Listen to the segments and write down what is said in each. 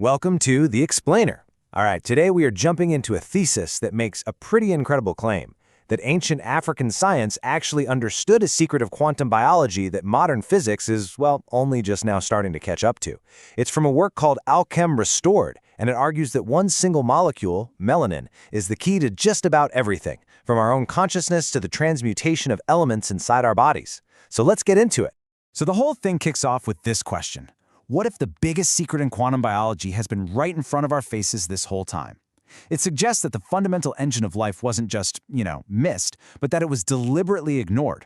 Welcome to The Explainer. All right, today we are jumping into a thesis that makes a pretty incredible claim, that ancient African science actually understood a secret of quantum biology that modern physics is, well, only just now starting to catch up to. It's from a work called Alchem Restored, and it argues that one single molecule, melanin, is the key to just about everything, from our own consciousness to the transmutation of elements inside our bodies. So let's get into it. So the whole thing kicks off with this question. What if the biggest secret in quantum biology has been right in front of our faces this whole time? It suggests that the fundamental engine of life wasn't just, missed, but that it was deliberately ignored.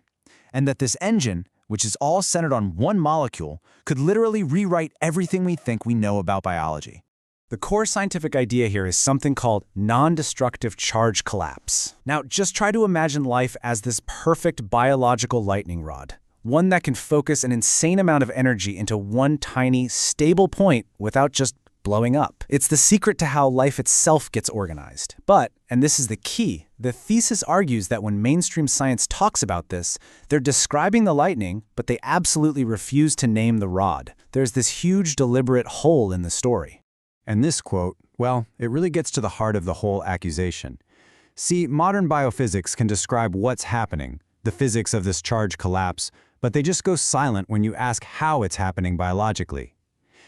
And that this engine, which is all centered on one molecule, could literally rewrite everything we think we know about biology. The core scientific idea here is something called non-destructive charge collapse. Now, just try to imagine life as this perfect biological lightning rod. One that can focus an insane amount of energy into one tiny, stable point without just blowing up. It's the secret to how life itself gets organized. But, and this is the key, the thesis argues that when mainstream science talks about this, they're describing the lightning, but they absolutely refuse to name the rod. There's this huge deliberate hole in the story. And this quote, well, it really gets to the heart of the whole accusation. See, modern biophysics can describe what's happening, the physics of this charge collapse, but they just go silent when you ask how it's happening biologically.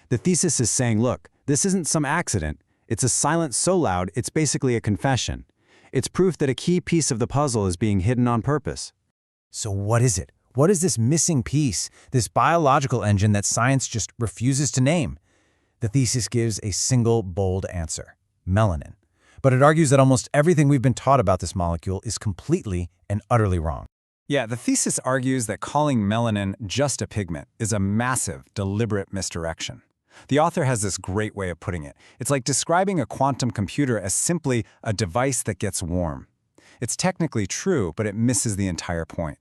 The thesis is saying, look, this isn't some accident. It's a silence so loud, it's basically a confession. It's proof that a key piece of the puzzle is being hidden on purpose. So what is it? What is this missing piece, this biological engine that science just refuses to name? The thesis gives a single, bold answer: melanin. But it argues that almost everything we've been taught about this molecule is completely and utterly wrong. Yeah, the thesis argues that calling melanin just a pigment is a massive, deliberate misdirection. The author has this great way of putting it. It's like describing a quantum computer as simply a device that gets warm. It's technically true, but it misses the entire point.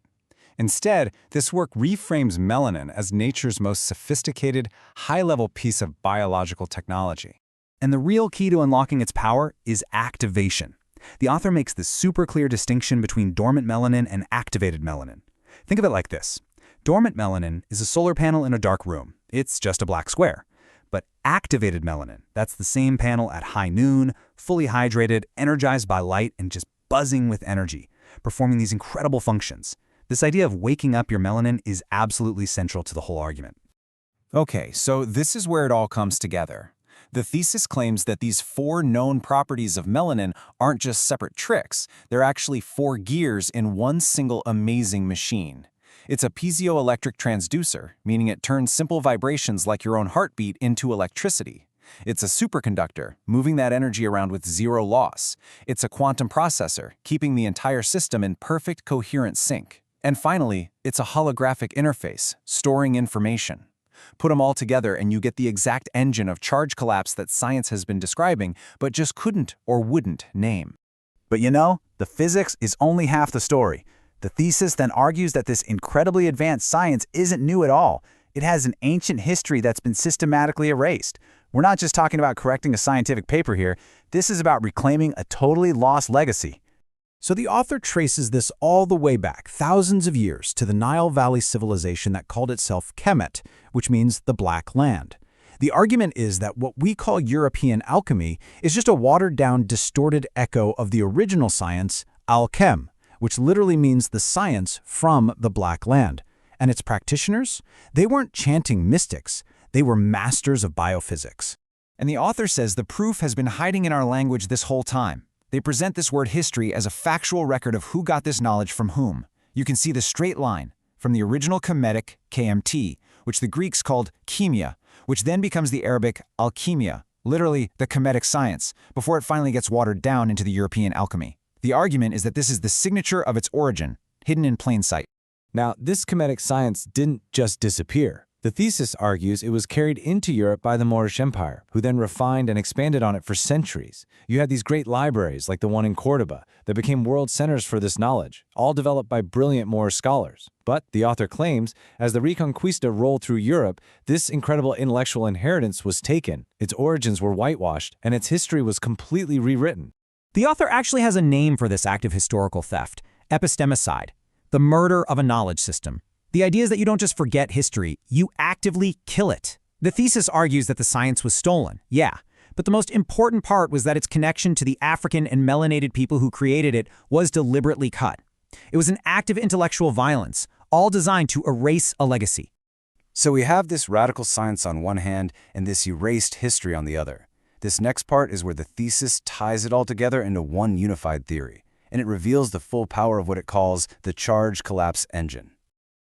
Instead, this work reframes melanin as nature's most sophisticated, high-level piece of biological technology. And the real key to unlocking its power is activation. The author makes this super clear distinction between dormant melanin and activated melanin. Think of it like this. Dormant melanin is a solar panel in a dark room. It's just a black square. But activated melanin, that's the same panel at high noon, fully hydrated, energized by light, and just buzzing with energy, performing these incredible functions. This idea of waking up your melanin is absolutely central to the whole argument. Okay, so this is where it all comes together. The thesis claims that these 4 known properties of melanin aren't just separate tricks, they're actually 4 gears in one single amazing machine. It's a piezoelectric transducer, meaning it turns simple vibrations like your own heartbeat into electricity. It's a superconductor, moving that energy around with zero loss. It's a quantum processor, keeping the entire system in perfect coherent sync. And finally, it's a holographic interface, storing information. Put them all together and you get the exact engine of charge collapse that science has been describing, but just couldn't or wouldn't name. But the physics is only half the story. The thesis then argues that this incredibly advanced science isn't new at all. It has an ancient history that's been systematically erased. We're not just talking about correcting a scientific paper here. This is about reclaiming a totally lost legacy. So the author traces this all the way back, thousands of years, to the Nile Valley civilization that called itself Kemet, which means the Black Land. The argument is that what we call European alchemy is just a watered-down, distorted echo of the original science, Alchem, which literally means the science from the Black Land. And its practitioners? They weren't chanting mystics. They were masters of biophysics. And the author says the proof has been hiding in our language this whole time. They present this word history as a factual record of who got this knowledge from whom. You can see the straight line from the original Kemetic, KMT, which the Greeks called chemia, which then becomes the Arabic alchemia, literally the Kemetic science, before it finally gets watered down into the European alchemy. The argument is that this is the signature of its origin, hidden in plain sight. Now, this Kemetic science didn't just disappear. The thesis argues it was carried into Europe by the Moorish Empire, who then refined and expanded on it for centuries. You had these great libraries, like the one in Cordoba, that became world centers for this knowledge, all developed by brilliant Moorish scholars. But, the author claims, as the Reconquista rolled through Europe, this incredible intellectual inheritance was taken, its origins were whitewashed, and its history was completely rewritten. The author actually has a name for this act of historical theft: epistemicide, the murder of a knowledge system. The idea is that you don't just forget history, you actively kill it. The thesis argues that the science was stolen, yeah, but the most important part was that its connection to the African and melanated people who created it was deliberately cut. It was an act of intellectual violence, all designed to erase a legacy. So we have this radical science on one hand and this erased history on the other. This next part is where the thesis ties it all together into one unified theory, and it reveals the full power of what it calls the charge collapse engine.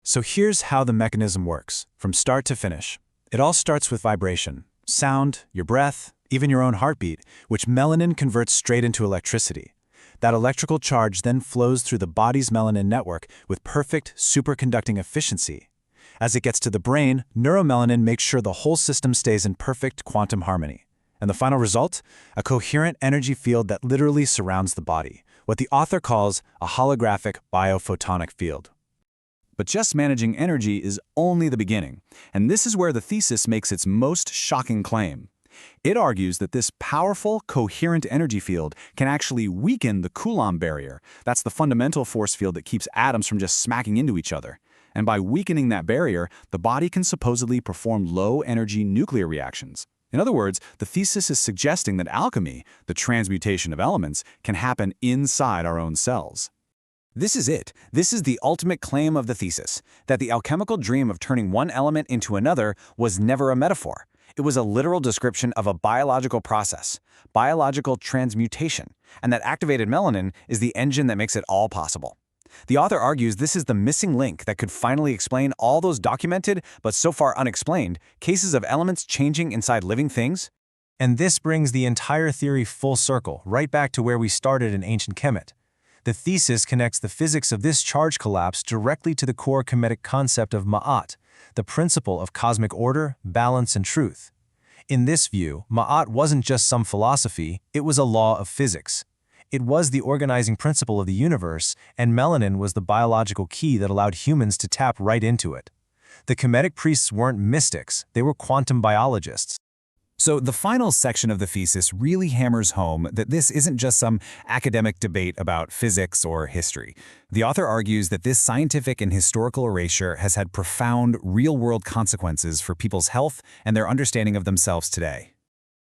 So here's how the mechanism works, from start to finish. It all starts with vibration, sound, your breath, even your own heartbeat, which melanin converts straight into electricity. That electrical charge then flows through the body's melanin network with perfect superconducting efficiency. As it gets to the brain, neuromelanin makes sure the whole system stays in perfect quantum harmony. And the final result? A coherent energy field that literally surrounds the body, what the author calls a holographic biophotonic field. But just managing energy is only the beginning, and this is where the thesis makes its most shocking claim. It argues that this powerful, coherent energy field can actually weaken the Coulomb barrier. That's the fundamental force field that keeps atoms from just smacking into each other. And by weakening that barrier, the body can supposedly perform low-energy nuclear reactions. In other words, the thesis is suggesting that alchemy, the transmutation of elements, can happen inside our own cells. This is it. This is the ultimate claim of the thesis, that the alchemical dream of turning one element into another was never a metaphor. It was a literal description of a biological process, biological transmutation, and that activated melanin is the engine that makes it all possible. The author argues this is the missing link that could finally explain all those documented, but so far unexplained, cases of elements changing inside living things. And this brings the entire theory full circle, right back to where we started in ancient Kemet. The thesis connects the physics of this charge collapse directly to the core Kemetic concept of Ma'at, the principle of cosmic order, balance, and truth. In this view, Ma'at wasn't just some philosophy, it was a law of physics. It was the organizing principle of the universe, and melanin was the biological key that allowed humans to tap right into it. The Kemetic priests weren't mystics, they were quantum biologists. So the final section of the thesis really hammers home that this isn't just some academic debate about physics or history. The author argues that this scientific and historical erasure has had profound, real-world consequences for people's health and their understanding of themselves today.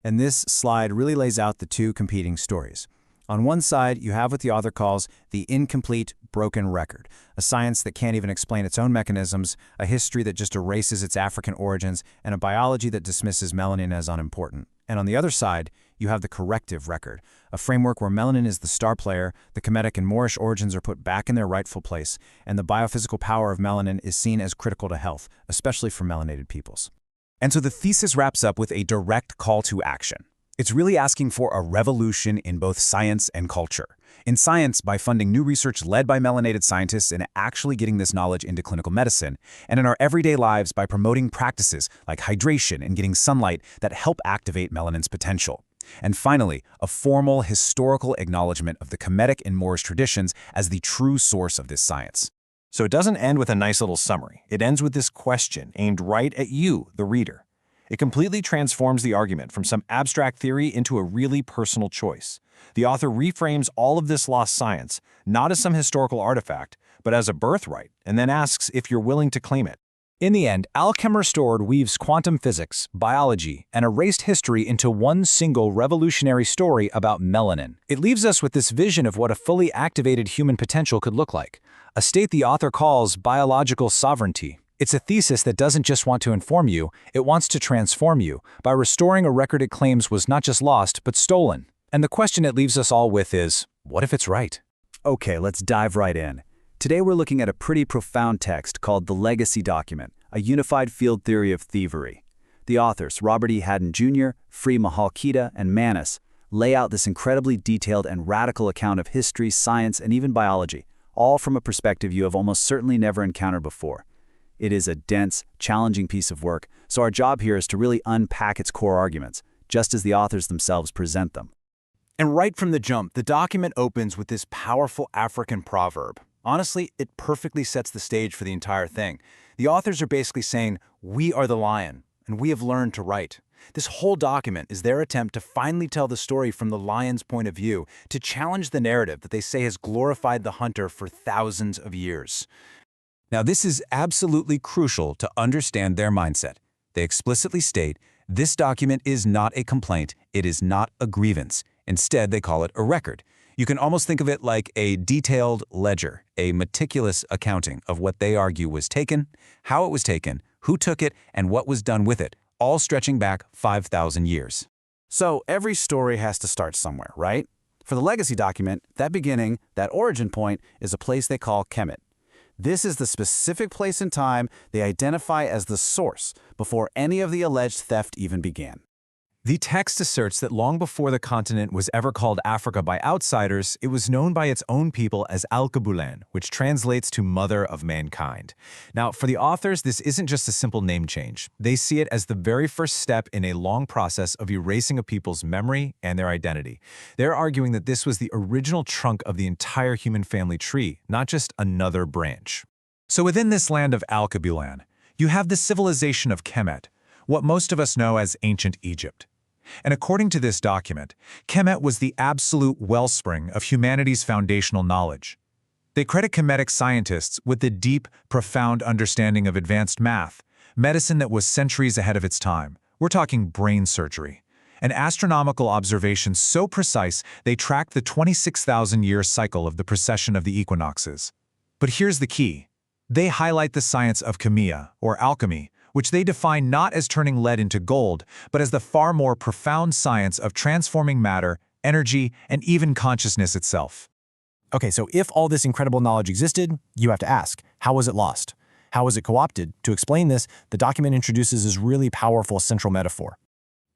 And this slide really lays out the two competing stories. On one side, you have what the author calls the incomplete, broken record, a science that can't even explain its own mechanisms, a history that just erases its African origins, and a biology that dismisses melanin as unimportant. And on the other side, you have the corrective record, a framework where melanin is the star player, the Kemetic and Moorish origins are put back in their rightful place, and the biophysical power of melanin is seen as critical to health, especially for melanated peoples. And so the thesis wraps up with a direct call to action. It's really asking for a revolution in both science and culture. In science, by funding new research led by melanated scientists and actually getting this knowledge into clinical medicine, and in our everyday lives by promoting practices like hydration and getting sunlight that help activate melanin's potential. And finally, a formal historical acknowledgement of the Kemetic and Moorish traditions as the true source of this science. So it doesn't end with a nice little summary. It ends with this question aimed right at you, the reader. It completely transforms the argument from some abstract theory into a really personal choice. The author reframes all of this lost science, not as some historical artifact, but as a birthright, and then asks if you're willing to claim it. In the end, Alchem Restored weaves quantum physics, biology, and erased history into one single revolutionary story about melanin. It leaves us with this vision of what a fully activated human potential could look like, a state the author calls biological sovereignty. It's a thesis that doesn't just want to inform you, it wants to transform you by restoring a record it claims was not just lost, but stolen. And the question it leaves us all with is, what if it's right? Okay, let's dive right in. Today we're looking at a pretty profound text called The Legacy Document, a unified field theory of thievery. The authors, Robert E. Haddon Jr., Free Mahalkita, and Manis, lay out this incredibly detailed and radical account of history, science, and even biology, all from a perspective you have almost certainly never encountered before. It is a dense, challenging piece of work, so our job here is to really unpack its core arguments, just as the authors themselves present them. And right from the jump, the document opens with this powerful African proverb. Honestly, it perfectly sets the stage for the entire thing. The authors are basically saying, we are the lion, and we have learned to write. This whole document is their attempt to finally tell the story from the lion's point of view, to challenge the narrative that they say has glorified the hunter for thousands of years. Now, this is absolutely crucial to understand their mindset. They explicitly state, this document is not a complaint, it is not a grievance. Instead, they call it a record. You can almost think of it like a detailed ledger, a meticulous accounting of what they argue was taken, how it was taken, who took it, and what was done with it, all stretching back 5,000 years. So every story has to start somewhere, right? For the legacy document, that beginning, that origin point, is a place they call Kemet. This is the specific place in time they identify as the source before any of the alleged theft even began. The text asserts that long before the continent was ever called Africa by outsiders, it was known by its own people as Alkebulan, which translates to Mother of Mankind. Now, for the authors, this isn't just a simple name change. They see it as the very first step in a long process of erasing a people's memory and their identity. They're arguing that this was the original trunk of the entire human family tree, not just another branch. So within this land of Alkebulan, you have the civilization of Kemet, what most of us know as ancient Egypt. And according to this document, Kemet was the absolute wellspring of humanity's foundational knowledge. They credit Kemetic scientists with the deep, profound understanding of advanced math, medicine that was centuries ahead of its time. We're talking brain surgery. And astronomical observations so precise they tracked the 26,000-year cycle of the precession of the equinoxes. But here's the key. They highlight the science of chemia, or alchemy, which they define not as turning lead into gold, but as the far more profound science of transforming matter, energy, and even consciousness itself. Okay, so if all this incredible knowledge existed, you have to ask, how was it lost? How was it co-opted? To explain this, the document introduces this really powerful central metaphor.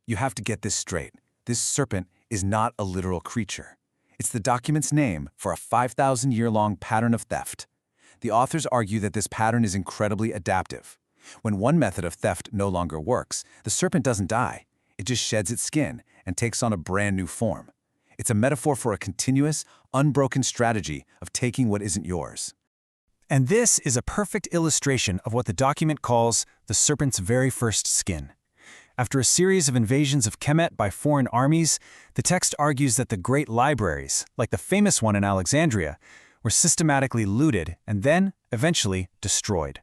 You have to get this straight. This serpent is not a literal creature. It's the document's name for a 5,000-year-long pattern of theft. The authors argue that this pattern is incredibly adaptive. When one method of theft no longer works, the serpent doesn't die. It just sheds its skin and takes on a brand new form. It's a metaphor for a continuous, unbroken strategy of taking what isn't yours. And this is a perfect illustration of what the document calls the serpent's very first skin. After a series of invasions of Kemet by foreign armies, the text argues that the great libraries, like the famous one in Alexandria, were systematically looted and then, eventually, destroyed.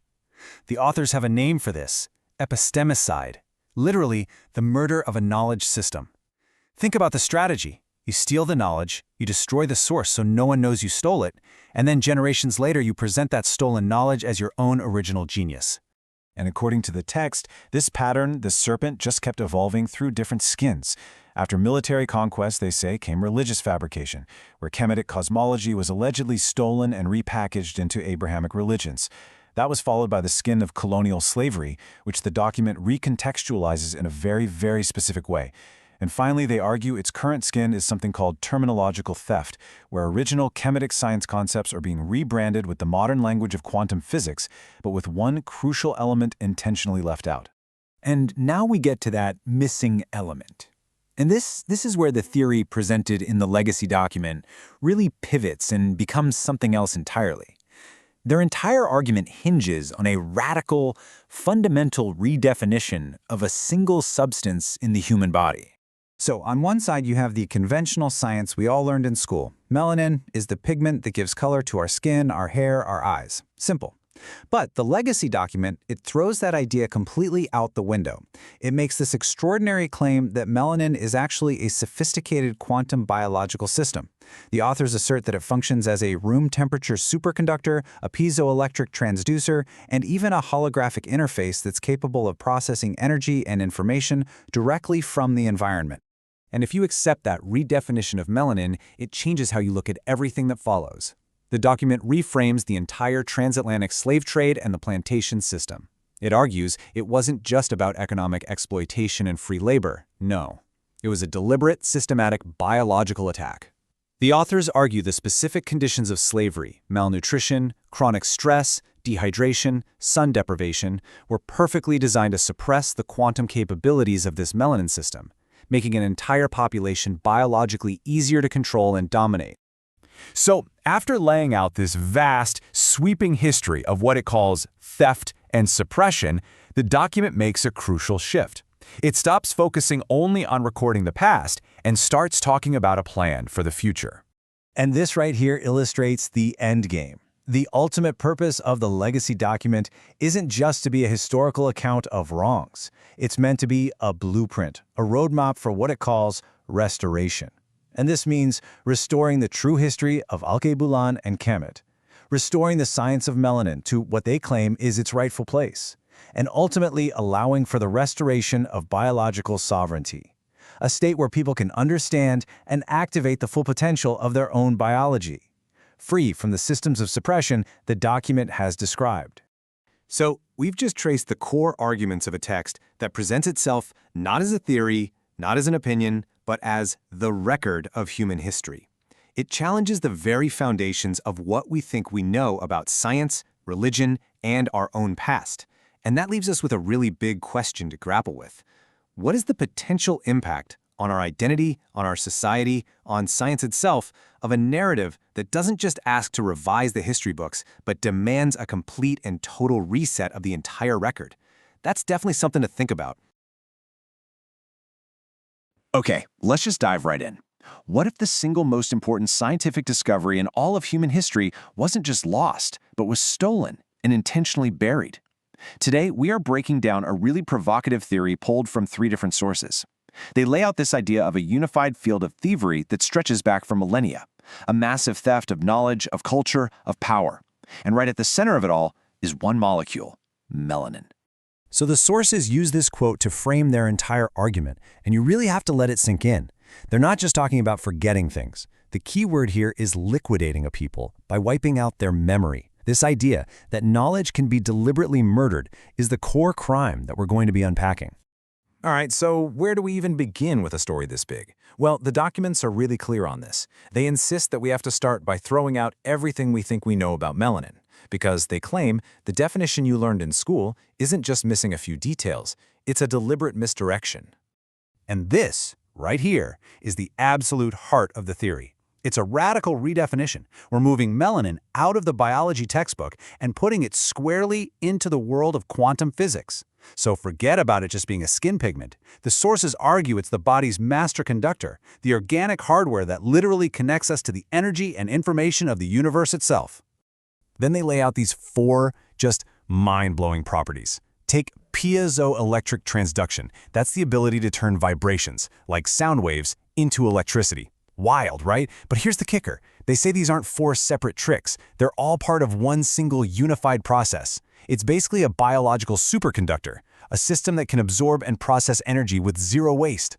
The authors have a name for this: epistemicide, literally the murder of a knowledge system. Think about the strategy. You steal the knowledge, you destroy the source so no one knows you stole it, and then generations later you present that stolen knowledge as your own original genius. And according to the text, this pattern, the serpent, just kept evolving through different skins. After military conquest, they say, came religious fabrication, where Kemetic cosmology was allegedly stolen and repackaged into Abrahamic religions. That was followed by the skin of colonial slavery, which the document recontextualizes in a very, very specific way. And finally, they argue its current skin is something called terminological theft, where original Kemetic science concepts are being rebranded with the modern language of quantum physics, but with one crucial element intentionally left out. And now we get to that missing element. And this is where the theory presented in the legacy document really pivots and becomes something else entirely. Their entire argument hinges on a radical, fundamental redefinition of a single substance in the human body. So on one side, you have the conventional science we all learned in school. Melanin is the pigment that gives color to our skin, our hair, our eyes. Simple. But the legacy document, it throws that idea completely out the window. It makes this extraordinary claim that melanin is actually a sophisticated quantum biological system. The authors assert that it functions as a room temperature superconductor, a piezoelectric transducer, and even a holographic interface that's capable of processing energy and information directly from the environment. And if you accept that redefinition of melanin, it changes how you look at everything that follows. The document reframes the entire transatlantic slave trade and the plantation system. It argues it wasn't just about economic exploitation and free labor. No. It was a deliberate, systematic biological attack. The authors argue the specific conditions of slavery, malnutrition, chronic stress, dehydration, sun deprivation, were perfectly designed to suppress the quantum capabilities of this melanin system, making an entire population biologically easier to control and dominate. So, after laying out this vast, sweeping history of what it calls theft and suppression, the document makes a crucial shift. It stops focusing only on recording the past and starts talking about a plan for the future. And this right here illustrates the end game. The ultimate purpose of the legacy document isn't just to be a historical account of wrongs. It's meant to be a blueprint, a roadmap for what it calls restoration. And this means restoring the true history of Alkebulan and Kemet, restoring the science of melanin to what they claim is its rightful place, and ultimately allowing for the restoration of biological sovereignty, a state where people can understand and activate the full potential of their own biology, free from the systems of suppression the document has described. So, we've just traced the core arguments of a text that presents itself not as a theory, not as an opinion, but as the record of human history. It challenges the very foundations of what we think we know about science, religion, and our own past. And that leaves us with a really big question to grapple with. What is the potential impact on our identity, on our society, on science itself, of a narrative that doesn't just ask to revise the history books, but demands a complete and total reset of the entire record? That's definitely something to think about. Okay, let's just dive right in. What if the single most important scientific discovery in all of human history wasn't just lost, but was stolen and intentionally buried? Today, we are breaking down a really provocative theory pulled from 3 different sources. They lay out this idea of a unified field of thievery that stretches back for millennia, a massive theft of knowledge, of culture, of power. And right at the center of it all is one molecule, melanin. So the sources use this quote to frame their entire argument, and you really have to let it sink in. They're not just talking about forgetting things. The key word here is liquidating a people by wiping out their memory. This idea that knowledge can be deliberately murdered is the core crime that we're going to be unpacking. All right, so where do we even begin with a story this big? Well, the documents are really clear on this. They insist that we have to start by throwing out everything we think we know about melanin, because they claim the definition you learned in school isn't just missing a few details, it's a deliberate misdirection. And this, right here, is the absolute heart of the theory. It's a radical redefinition. We're moving melanin out of the biology textbook and putting it squarely into the world of quantum physics. So forget about it just being a skin pigment. The sources argue it's the body's master conductor, the organic hardware that literally connects us to the energy and information of the universe itself. Then they lay out these 4 just mind-blowing properties. Take piezoelectric transduction. That's the ability to turn vibrations, like sound waves, into electricity. Wild, right? But here's the kicker. They say these aren't 4 separate tricks. They're all part of one single unified process. It's basically a biological superconductor, a system that can absorb and process energy with 0 waste.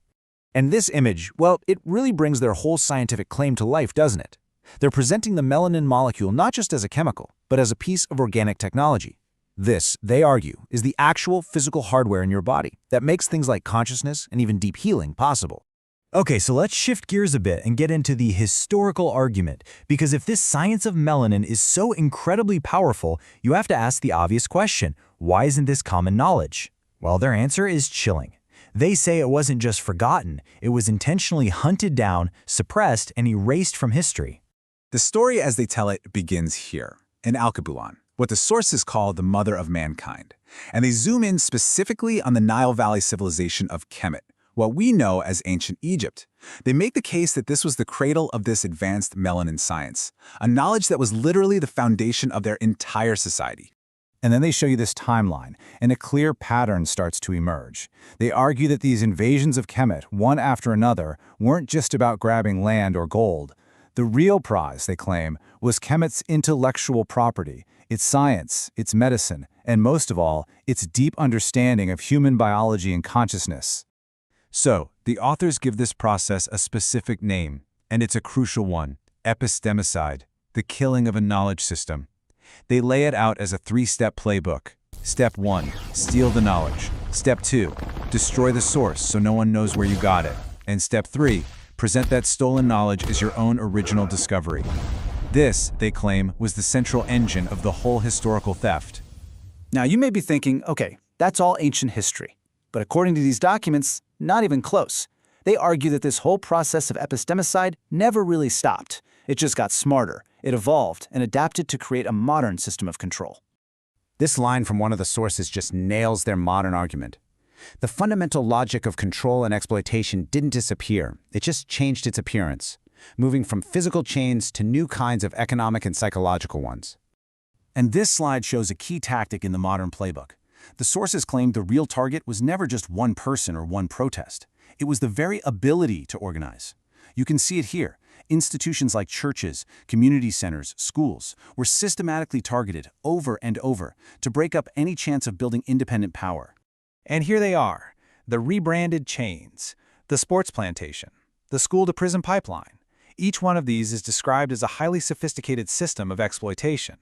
And this image, well, it really brings their whole scientific claim to life, doesn't it? They're presenting the melanin molecule not just as a chemical, but as a piece of organic technology. This, they argue, is the actual physical hardware in your body that makes things like consciousness and even deep healing possible. Okay, so let's shift gears a bit and get into the historical argument, because if this science of melanin is so incredibly powerful, you have to ask the obvious question: why isn't this common knowledge? Well, their answer is chilling. They say it wasn't just forgotten, it was intentionally hunted down, suppressed, and erased from history. The story as they tell it begins here, in Alkebulan, what the sources call the mother of mankind. And they zoom in specifically on the Nile Valley civilization of Kemet, what we know as ancient Egypt. They make the case that this was the cradle of this advanced melanin science, a knowledge that was literally the foundation of their entire society. And then they show you this timeline, and a clear pattern starts to emerge. They argue that these invasions of Kemet, one after another, weren't just about grabbing land or gold. The real prize, they claim, was Kemet's intellectual property, its science, its medicine, and most of all, its deep understanding of human biology and consciousness. So, the authors give this process a specific name, and it's a crucial one: epistemicide, the killing of a knowledge system. They lay it out as a 3-step playbook. Step 1, steal the knowledge. Step 2, destroy the source so no one knows where you got it. And Step 3, present that stolen knowledge as your own original discovery. This, they claim, was the central engine of the whole historical theft. Now, you may be thinking, okay, that's all ancient history. But according to these documents, not even close. They argue that this whole process of epistemicide never really stopped. It just got smarter. It evolved and adapted to create a modern system of control. This line from one of the sources just nails their modern argument. The fundamental logic of control and exploitation didn't disappear. It just changed its appearance, moving from physical chains to new kinds of economic and psychological ones. And this slide shows a key tactic in the modern playbook. The sources claimed the real target was never just one person or one protest. It was the very ability to organize. You can see it here. Institutions like churches, community centers, schools were systematically targeted over and over to break up any chance of building independent power. And here they are, the rebranded chains, the sports plantation, the school-to-prison pipeline. Each one of these is described as a highly sophisticated system of exploitation.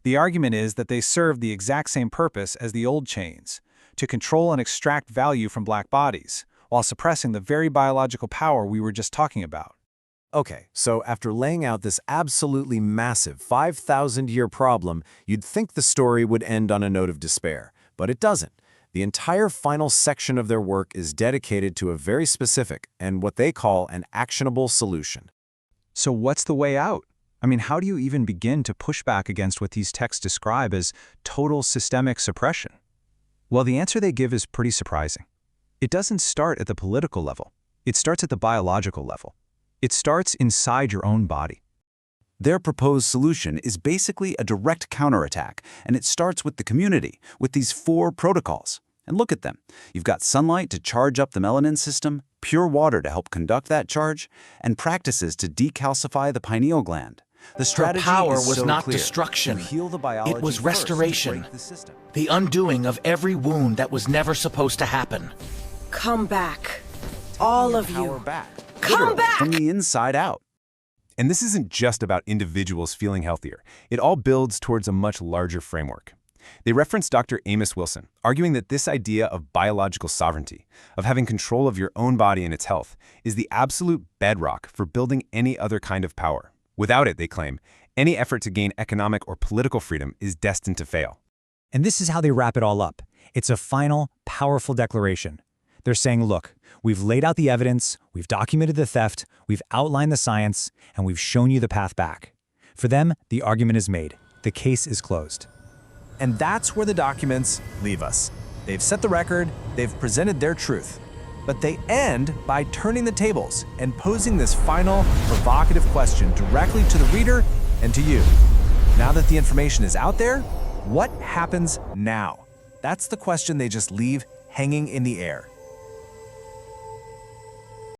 The argument is that they serve the exact same purpose as the old chains, to control and extract value from black bodies, while suppressing the very biological power we were just talking about. Okay, so after laying out this absolutely massive 5,000-year problem, you'd think the story would end on a note of despair, but it doesn't. The entire final section of their work is dedicated to a very specific and what they call an actionable solution. So what's the way out? I mean, how do you even begin to push back against what these texts describe as total systemic suppression? Well, the answer they give is pretty surprising. It doesn't start at the political level. It starts at the biological level. It starts inside your own body. Their proposed solution is basically a direct counterattack, and it starts with the community, with these 4 protocols. And look at them. You've got sunlight to charge up the melanin system, pure water to help conduct that charge, and practices to decalcify the pineal gland. The strategy power is was so not clear. destruction. You heal the biology It was first to restoration. break the system. The undoing of every wound that was never supposed to happen. Come back. All of Power you. back. Come Literally, back! from the inside out. And this isn't just about individuals feeling healthier. It all builds towards a much larger framework. They reference Dr. Amos Wilson, arguing that this idea of biological sovereignty, of having control of your own body and its health, is the absolute bedrock for building any other kind of power. Without it, they claim, any effort to gain economic or political freedom is destined to fail. And this is how they wrap it all up. It's a final, powerful declaration. They're saying, look, we've laid out the evidence, we've documented the theft, we've outlined the science, and we've shown you the path back. For them, the argument is made. The case is closed. And that's where the documents leave us. They've set the record, they've presented their truth. But they end by turning the tables and posing this final, provocative question directly to the reader and to you. Now that the information is out there, what happens now? That's the question they just leave hanging in the air.